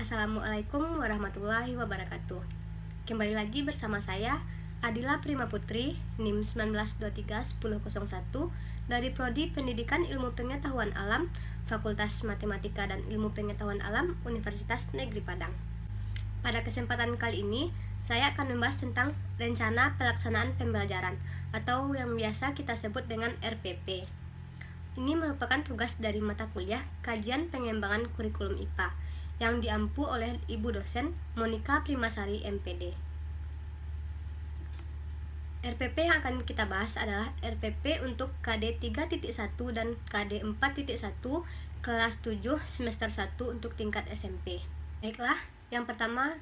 Assalamualaikum warahmatullahi wabarakatuh. Kembali lagi bersama saya Adila Prima Putri, NIM 19231001 dari Prodi Pendidikan Ilmu Pengetahuan Alam, Fakultas Matematika dan Ilmu Pengetahuan Alam, Universitas Negeri Padang. Pada kesempatan kali ini, saya akan membahas tentang Rencana Pelaksanaan Pembelajaran atau yang biasa kita sebut dengan RPP. Ini merupakan tugas dari mata kuliah Kajian Pengembangan Kurikulum IPA yang diampu oleh Ibu dosen Monika Primasari MPD. RPP yang akan kita bahas adalah RPP untuk KD 3.1 dan KD 4.1 kelas 7 semester 1 untuk tingkat SMP. Baiklah, yang pertama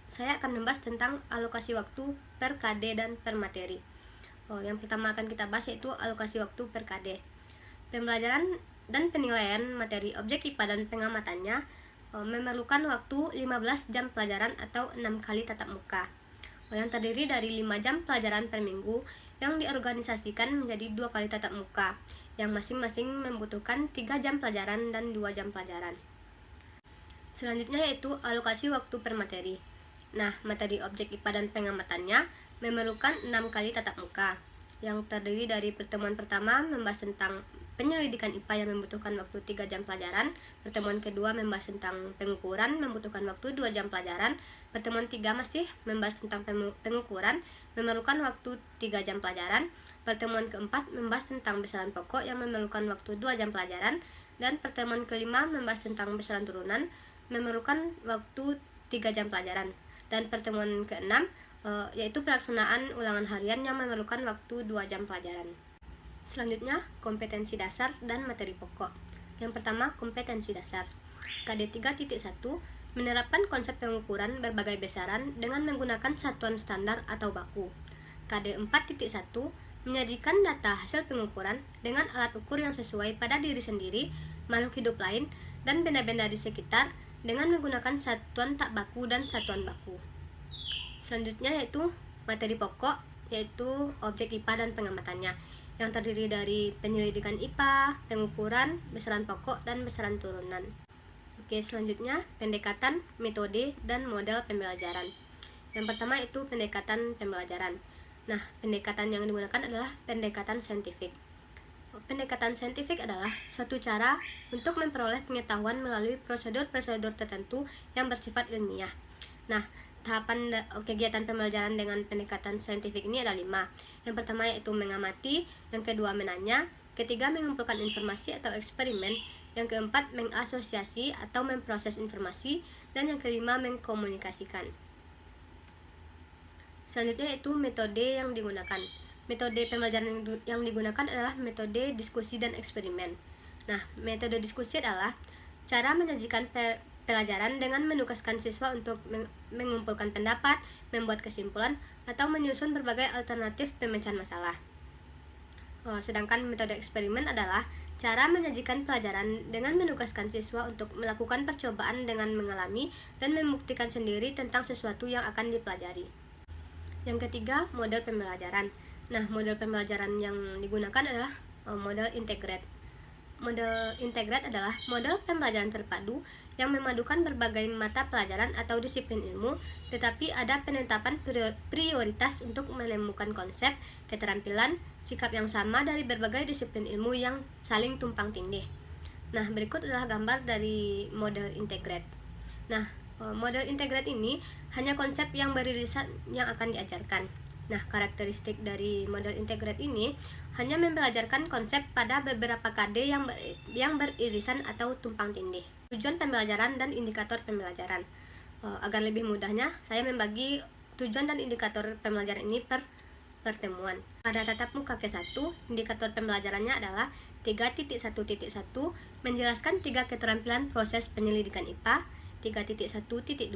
saya akan membahas tentang alokasi waktu per KD dan per materi. Yang pertama akan kita bahas yaitu alokasi waktu per KD. Pembelajaran dan penilaian materi objek IPA dan pengamatannya memerlukan waktu 15 jam pelajaran atau 6 kali tatap muka, yang terdiri dari 5 jam pelajaran per minggu yang diorganisasikan menjadi 2 kali tatap muka, yang masing-masing membutuhkan 3 jam pelajaran dan 2 jam pelajaran. Selanjutnya yaitu alokasi waktu per materi. Nah, materi objek IPA dan pengamatannya memerlukan 6 kali tatap muka, yang terdiri dari pertemuan pertama membahas tentang penyelidikan IPA yang membutuhkan waktu 3 jam pelajaran, pertemuan kedua membahas tentang pengukuran membutuhkan waktu 2 jam pelajaran, pertemuan 3 masih membahas tentang pengukuran memerlukan waktu 3 jam pelajaran, pertemuan keempat membahas tentang besaran pokok yang memerlukan waktu 2 jam pelajaran, dan pertemuan kelima membahas tentang besaran turunan memerlukan waktu 3 jam pelajaran, dan pertemuan keenam yaitu pelaksanaan ulangan harian yang memerlukan waktu 2 jam pelajaran. Selanjutnya, kompetensi dasar dan materi pokok. Yang pertama, kompetensi dasar. KD 3.1 menerapkan konsep pengukuran berbagai besaran dengan menggunakan satuan standar atau baku. KD 4.1 menyajikan data hasil pengukuran dengan alat ukur yang sesuai pada diri sendiri, makhluk hidup lain, dan benda-benda di sekitar dengan menggunakan satuan tak baku dan satuan baku. Selanjutnya yaitu materi pokok, yaitu objek IPA dan pengamatannya, yang terdiri dari penyelidikan IPA, pengukuran, besaran pokok, dan besaran turunan. Oke, selanjutnya pendekatan, metode, dan model pembelajaran. Yang pertama itu pendekatan pembelajaran. Nah, pendekatan yang digunakan adalah pendekatan saintifik. Pendekatan saintifik adalah suatu cara untuk memperoleh pengetahuan melalui prosedur-prosedur tertentu yang bersifat ilmiah. Nah, tahapan kegiatan pembelajaran dengan pendekatan saintifik ini ada 5. Yang pertama yaitu mengamati, yang kedua menanya, ketiga mengumpulkan informasi atau eksperimen, yang keempat mengasosiasi atau memproses informasi, dan yang kelima mengkomunikasikan. Selanjutnya yaitu metode yang digunakan. Metode pembelajaran yang digunakan adalah metode diskusi dan eksperimen. Nah, metode diskusi adalah cara menyajikan pelajaran dengan menugaskan siswa untuk mengumpulkan pendapat, membuat kesimpulan, atau menyusun berbagai alternatif pemecahan masalah. Sedangkan metode eksperimen adalah cara menyajikan pelajaran dengan menugaskan siswa untuk melakukan percobaan dengan mengalami dan membuktikan sendiri tentang sesuatu yang akan dipelajari. Yang ketiga, model pembelajaran. Nah, model pembelajaran yang digunakan adalah model integrate. Model integrate adalah model pembelajaran terpadu yang memadukan berbagai mata pelajaran atau disiplin ilmu, tetapi ada penetapan prioritas untuk menemukan konsep, keterampilan, sikap yang sama dari berbagai disiplin ilmu yang saling tumpang tindih. Nah, berikut adalah gambar dari model integrate. Nah, model integrate ini hanya konsep yang beririsan yang akan diajarkan. Nah, karakteristik dari model integrate ini hanya membelajarkan konsep pada beberapa KD yang beririsan atau tumpang tindih. Tujuan pembelajaran dan indikator pembelajaran. Agar lebih mudahnya, saya membagi tujuan dan indikator pembelajaran ini per pertemuan. Pada tatap muka ke-1, indikator pembelajarannya adalah 3.1.1 menjelaskan 3 keterampilan proses penyelidikan IPA, 3.1.2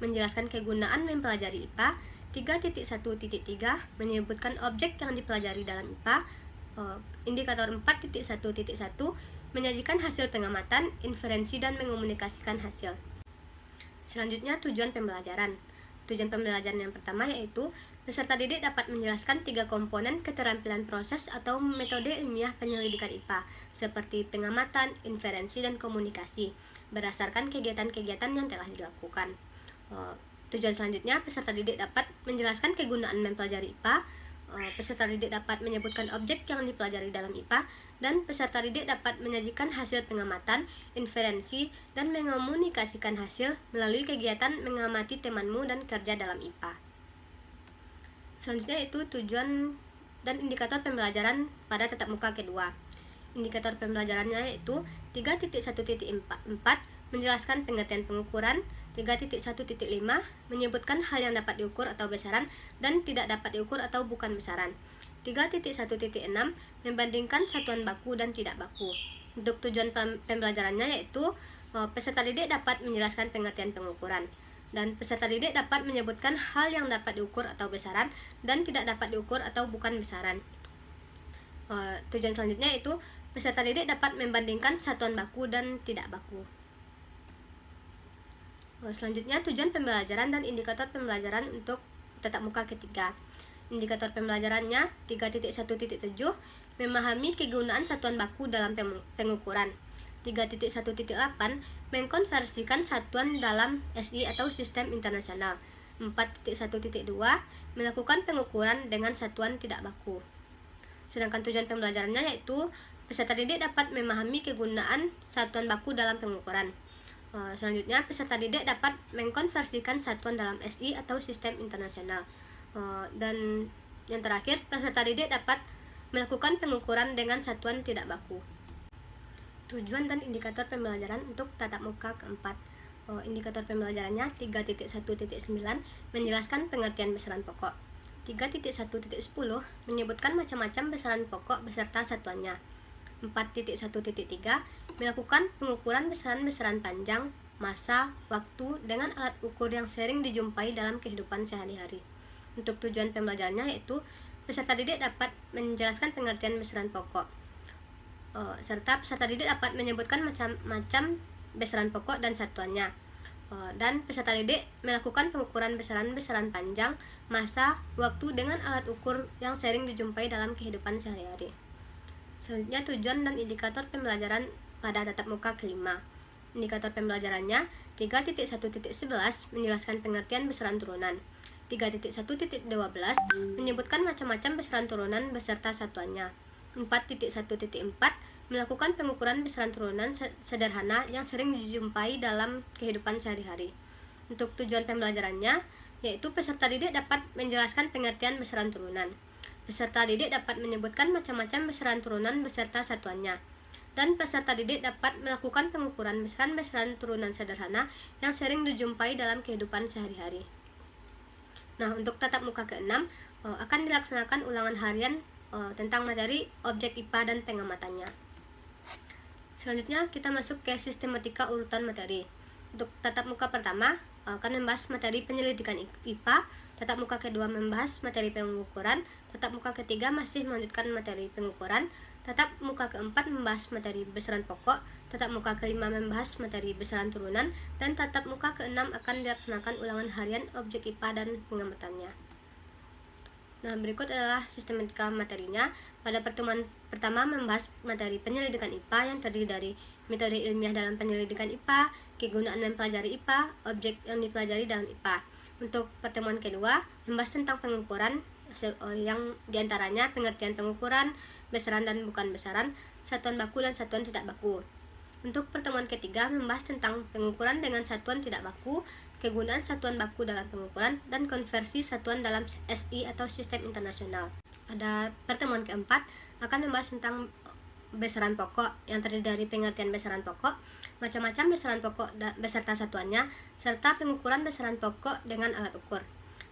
menjelaskan kegunaan mempelajari IPA, 3.1.3 menyebutkan objek yang dipelajari dalam IPA, indikator 4.1.1 menyajikan hasil pengamatan, inferensi, dan mengomunikasikan hasil. Selanjutnya tujuan pembelajaran. Tujuan pembelajaran yang pertama yaitu Peserta didik dapat menjelaskan 3 komponen keterampilan proses atau metode ilmiah penyelidikan IPA, seperti pengamatan, inferensi, dan komunikasi, berdasarkan kegiatan-kegiatan yang telah dilakukan. Tujuan selanjutnya, peserta didik dapat menjelaskan kegunaan mempelajari IPA, peserta didik dapat menyebutkan objek yang dipelajari dalam IPA, dan peserta didik dapat menyajikan hasil pengamatan, inferensi, dan mengomunikasikan hasil melalui kegiatan mengamati temanmu dan kerja dalam IPA. Selanjutnya itu tujuan dan indikator pembelajaran pada tatap muka kedua. Indikator pembelajarannya yaitu 3.1.4 menjelaskan pengertian pengukuran, 3.1.5 menyebutkan hal yang dapat diukur atau besaran dan tidak dapat diukur atau bukan besaran. 3.1.6 membandingkan satuan baku dan tidak baku. Untuk tujuan pembelajarannya yaitu peserta didik dapat menjelaskan pengertian pengukuran, dan peserta didik dapat menyebutkan hal yang dapat diukur atau besaran dan tidak dapat diukur atau bukan besaran. Tujuan selanjutnya yaitu peserta didik dapat membandingkan satuan baku dan tidak baku. Selanjutnya tujuan pembelajaran dan indikator pembelajaran untuk tatap muka ketiga. Indikator pembelajarannya 3.1.7 memahami kegunaan satuan baku dalam pengukuran. 3.1.8 mengkonversikan satuan dalam SI atau sistem internasional. 4.1.2 melakukan pengukuran dengan satuan tidak baku. Sedangkan tujuan pembelajarannya yaitu peserta didik dapat memahami kegunaan satuan baku dalam pengukuran. Selanjutnya peserta didik dapat mengkonversikan satuan dalam SI atau sistem internasional. Dan yang terakhir, peserta didik dapat melakukan pengukuran dengan satuan tidak baku. Tujuan dan indikator pembelajaran untuk tatap muka keempat. Indikator pembelajarannya 3.1.9 menjelaskan pengertian besaran pokok. 3.1.10 menyebutkan macam-macam besaran pokok beserta satuannya. 4.1.3 melakukan pengukuran besaran-besaran panjang, massa, waktu dengan alat ukur yang sering dijumpai dalam kehidupan sehari-hari. Untuk tujuan pembelajarannya yaitu peserta didik dapat menjelaskan pengertian besaran pokok, serta peserta didik dapat menyebutkan macam-macam besaran pokok dan satuannya, dan peserta didik melakukan pengukuran besaran-besaran panjang, massa, waktu dengan alat ukur yang sering dijumpai dalam kehidupan sehari-hari. Selanjutnya tujuan dan indikator pembelajaran pada tatap muka kelima. Indikator pembelajarannya 3.1.11 menjelaskan pengertian besaran turunan. 3.1.12 menyebutkan macam-macam besaran turunan beserta satuannya. 4.1.4 melakukan pengukuran besaran turunan sederhana yang sering dijumpai dalam kehidupan sehari-hari. Untuk tujuan pembelajarannya yaitu peserta didik dapat menjelaskan pengertian besaran turunan. Peserta didik dapat menyebutkan macam-macam besaran turunan beserta satuannya. Dan peserta didik dapat melakukan pengukuran besaran-besaran turunan sederhana yang sering dijumpai dalam kehidupan sehari-hari. Nah, untuk tatap muka ke-6 akan dilaksanakan ulangan harian tentang materi objek IPA dan pengamatannya. Selanjutnya kita masuk ke sistematika urutan materi. Untuk tatap muka pertama akan membahas materi penyelidikan IPA, tatap muka kedua membahas materi pengukuran, tatap muka ketiga masih melanjutkan materi pengukuran, tatap muka keempat membahas materi besaran pokok, tatap muka kelima membahas materi besaran turunan, dan tatap muka keenam akan dilaksanakan ulangan harian objek IPA dan pengamatannya. Nah, berikut adalah sistematika materinya. Pada pertemuan pertama membahas materi penyelidikan IPA yang terdiri dari metode ilmiah dalam penyelidikan IPA, kegunaan mempelajari IPA, objek yang dipelajari dalam IPA. Untuk pertemuan kedua membahas tentang pengukuran yang diantaranya pengertian pengukuran, besaran dan bukan besaran, satuan baku dan satuan tidak baku. Untuk pertemuan ketiga membahas tentang pengukuran dengan satuan tidak baku, kegunaan satuan baku dalam pengukuran, dan konversi satuan dalam SI atau sistem internasional. Pada pertemuan keempat akan membahas tentang besaran pokok yang terdiri dari pengertian besaran pokok, macam-macam besaran pokok beserta satuannya, serta pengukuran besaran pokok dengan alat ukur.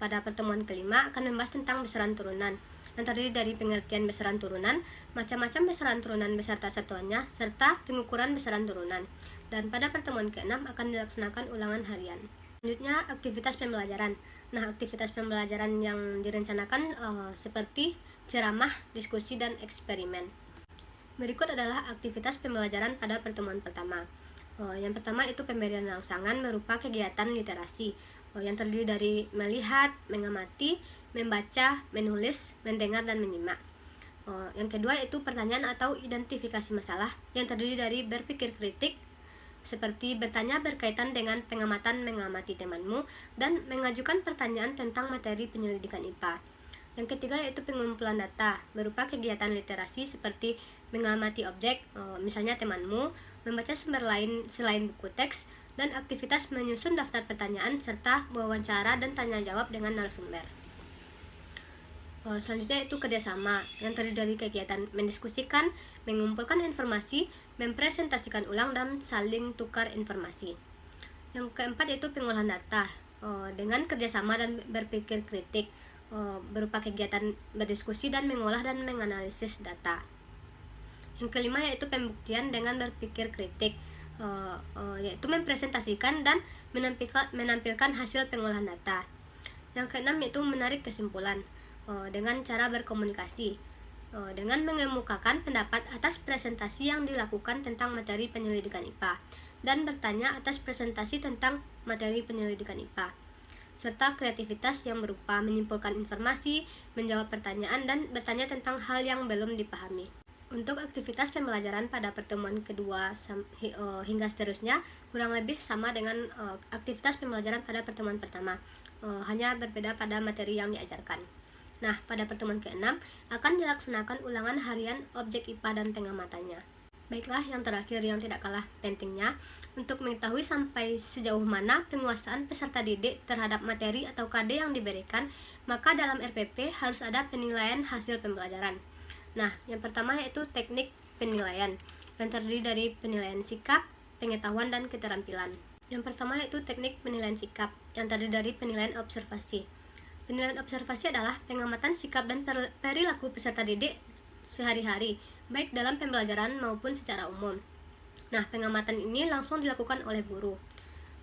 Pada pertemuan kelima akan membahas tentang besaran turunan yang terdiri dari pengertian besaran turunan, macam-macam besaran turunan beserta satuannya, serta pengukuran besaran turunan. Dan pada pertemuan ke-6 akan dilaksanakan ulangan harian. Selanjutnya aktivitas pembelajaran. Nah, aktivitas pembelajaran yang direncanakan seperti ceramah, diskusi, dan eksperimen. Berikut adalah aktivitas pembelajaran pada pertemuan pertama. Yang pertama itu pemberian rangsangan berupa kegiatan literasi yang terdiri dari melihat, mengamati, membaca, menulis, mendengar, dan menyimak. Yang kedua yaitu pertanyaan atau identifikasi masalah yang terdiri dari berpikir kritik, seperti bertanya berkaitan dengan pengamatan mengamati temanmu, dan mengajukan pertanyaan tentang materi penyelidikan IPA. Yang ketiga yaitu pengumpulan data, berupa kegiatan literasi seperti mengamati objek, misalnya temanmu, membaca sumber lain selain buku teks, dan aktivitas menyusun daftar pertanyaan, serta wawancara dan tanya jawab dengan narasumber. Selanjutnya itu kerjasama, yang terdiri dari kegiatan mendiskusikan, mengumpulkan informasi, mempresentasikan ulang, dan saling tukar informasi. Yang keempat yaitu pengolahan data, dengan kerjasama dan berpikir kritik, berupa kegiatan berdiskusi dan mengolah dan menganalisis data. Yang kelima yaitu pembuktian dengan berpikir kritik, yaitu mempresentasikan dan menampilkan hasil pengolahan data. Yang keenam yaitu menarik kesimpulan, dengan cara berkomunikasi, dengan mengemukakan pendapat atas presentasi yang dilakukan tentang materi penyelidikan IPA, dan bertanya atas presentasi tentang materi penyelidikan IPA, serta kreativitas yang berupa menyimpulkan informasi, menjawab pertanyaan, dan bertanya tentang hal yang belum dipahami. Untuk aktivitas pembelajaran pada pertemuan kedua hingga seterusnya kurang lebih sama dengan aktivitas pembelajaran pada pertemuan pertama, hanya berbeda pada materi yang diajarkan. Nah, pada pertemuan ke-6 akan dilaksanakan ulangan harian objek IPA dan pengamatannya. Baiklah, yang terakhir yang tidak kalah pentingnya, untuk mengetahui sampai sejauh mana penguasaan peserta didik terhadap materi atau KD yang diberikan, maka dalam RPP harus ada penilaian hasil pembelajaran. Nah, yang pertama yaitu teknik penilaian, yang terdiri dari penilaian sikap, pengetahuan, dan keterampilan. Yang pertama yaitu teknik penilaian sikap, yang terdiri dari penilaian observasi. Penilaian observasi adalah pengamatan sikap dan perilaku peserta didik sehari-hari, baik dalam pembelajaran maupun secara umum. Nah, pengamatan ini langsung dilakukan oleh guru.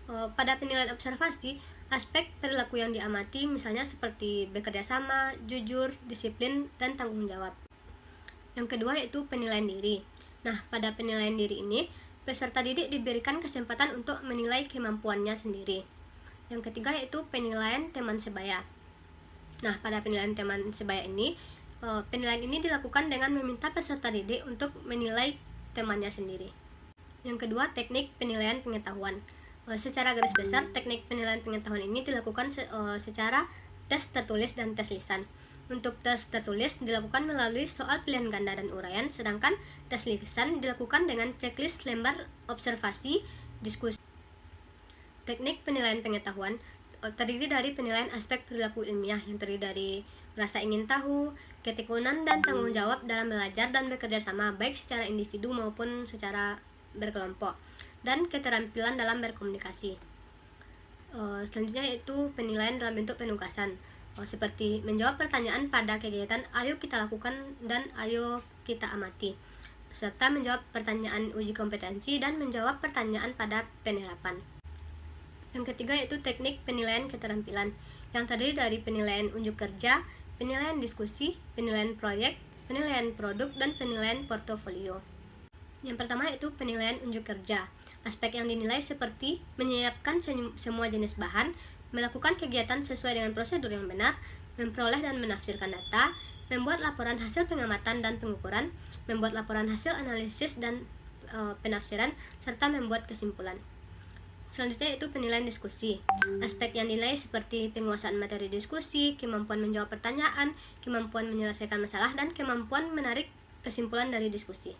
Pada penilaian observasi, aspek perilaku yang diamati misalnya seperti bekerja sama, jujur, disiplin, dan tanggung jawab. Yang kedua yaitu penilaian diri. Nah, pada penilaian diri ini, peserta didik diberikan kesempatan untuk menilai kemampuannya sendiri. Yang ketiga yaitu penilaian teman sebaya. Nah, pada penilaian teman sebaya ini, penilaian ini dilakukan dengan meminta peserta didik untuk menilai temannya sendiri. Yang kedua, teknik penilaian pengetahuan. Secara garis besar, teknik penilaian pengetahuan ini dilakukan secara tes tertulis dan tes lisan. Untuk tes tertulis dilakukan melalui soal pilihan ganda dan uraian, sedangkan tes lisan dilakukan dengan checklist lembar observasi, diskusi. Teknik penilaian pengetahuan terdiri dari penilaian aspek perilaku ilmiah yang terdiri dari rasa ingin tahu, ketekunan, dan tanggung jawab dalam belajar dan bekerja sama baik secara individu maupun secara berkelompok, dan keterampilan dalam berkomunikasi. Selanjutnya yaitu penilaian dalam bentuk penugasan, seperti menjawab pertanyaan pada kegiatan ayo kita lakukan dan ayo kita amati, serta menjawab pertanyaan uji kompetensi dan menjawab pertanyaan pada penerapan. Yang ketiga yaitu teknik penilaian keterampilan, yang terdiri dari penilaian unjuk kerja, penilaian diskusi, penilaian proyek, penilaian produk, dan penilaian portofolio. Yang pertama yaitu penilaian unjuk kerja. Aspek yang dinilai seperti menyiapkan semua jenis bahan, melakukan kegiatan sesuai dengan prosedur yang benar, memperoleh dan menafsirkan data, membuat laporan hasil pengamatan dan pengukuran, membuat laporan hasil analisis dan penafsiran, serta membuat kesimpulan. Selanjutnya itu penilaian diskusi. Aspek yang dinilai seperti penguasaan materi diskusi, kemampuan menjawab pertanyaan, kemampuan menyelesaikan masalah, dan kemampuan menarik kesimpulan dari diskusi.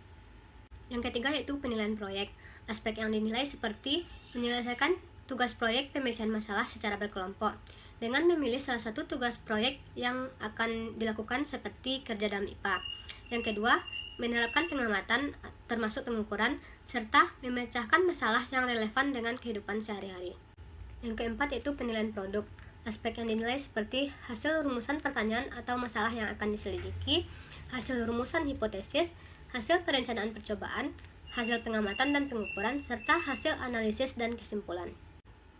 Yang ketiga yaitu penilaian proyek. Aspek yang dinilai seperti menyelesaikan tugas proyek pemecahan masalah secara berkelompok, dengan memilih salah satu tugas proyek yang akan dilakukan seperti kerja dalam IPA. Yang kedua, menerapkan pengamatan termasuk pengukuran, serta memecahkan masalah yang relevan dengan kehidupan sehari-hari. Yang keempat yaitu penilaian produk. Aspek yang dinilai seperti hasil rumusan pertanyaan atau masalah yang akan diselidiki, hasil rumusan hipotesis, hasil perencanaan percobaan, hasil pengamatan dan pengukuran, serta hasil analisis dan kesimpulan.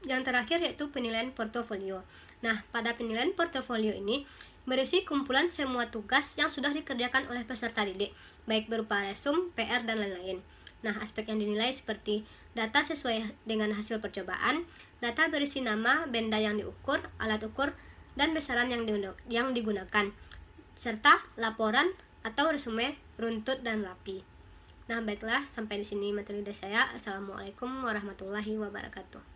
Yang terakhir yaitu penilaian portofolio. Nah, pada penilaian portofolio ini berisi kumpulan semua tugas yang sudah dikerjakan oleh peserta didik, baik berupa resume, PR, dan lain-lain. Nah, aspek yang dinilai seperti data sesuai dengan hasil percobaan, data berisi nama, benda yang diukur, alat ukur, dan besaran yang digunakan, serta laporan atau resume runtut dan rapi. Nah, baiklah, sampai di sini materi dari saya. Assalamualaikum warahmatullahi wabarakatuh.